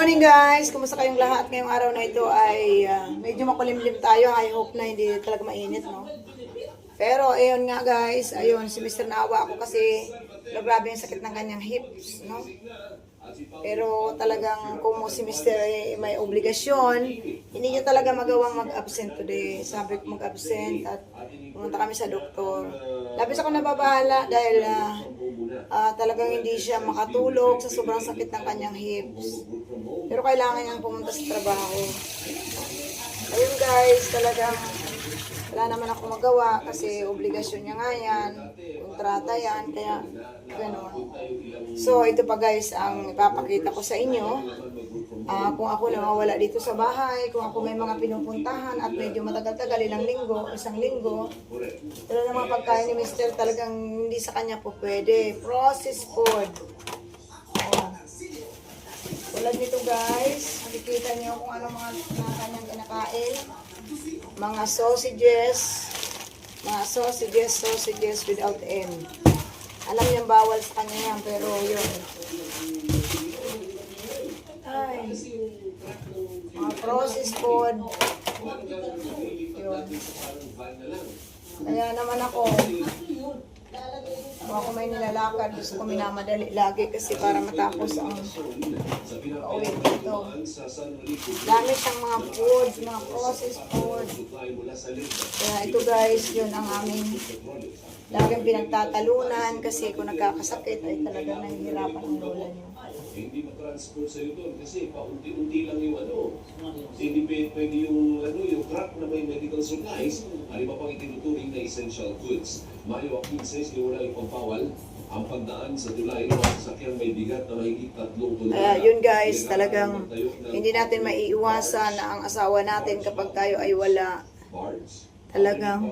morning guys! Kumusta kayong lahat? Ngayong araw na ito ay medyo makulimlim tayo. I hope na hindi talaga mainit, no? Pero ayun nga guys, ayun, si Mr. naawa ako kasi grabe yung sakit ng kanyang hips, no? Pero talagang kung si Mr. ay may obligasyon, hindi niya talaga magawang mag-absent today. Sabi ko mag-absent at pumunta kami sa doktor. Labis ako nababahala dahil talagang hindi siya makatulog sa sobrang sakit ng kanyang hips. Pero kailangan niyang pumunta sa trabaho. Ayun guys, talagang wala naman ako magawa kasi obligasyon niya nga yan, kontrata yan, kaya gano'n. So ito pa guys ang ipapakita ko sa inyo. Kung ako nawawala dito sa bahay, kung ako may mga pinupuntahan at medyo matagal-tagal, isang linggo, pero ng mga pagkain ni Mr. talagang hindi sa kanya po pwede. Processed food. Tulad nito guys, makikita niyo kung ano mga kanyang kinakain. Mga sausages without end. Alam niyang bawal sa kanya yan, pero yun. Ay, mga processed food. Yun. Kaya naman ako, kung ako may nilalakad, gusto ko minamadali lagi kasi para matapos ang pauwi dito. Dami siyang mga foods, mga processed food. Kaya ito guys, yun ang aming laging pinagtatalunan kasi kung nagkakasakit ay talagang nahihirapan ang lola niyo. Hindi ma-transport sa'yo doon kasi paunti-unti lang yung hindi pwede yung truck na may medical supplies, alima pang itinuturing na essential goods. Mayo Aquinces, wala yung pampawal, ang pagdaan sa tulay ng mga sasakyang may bigat na mahigit 3 tonelada. Yun guys, talagang hindi natin maiiwasan na ang asawa natin kapag tayo ay wala. Talagang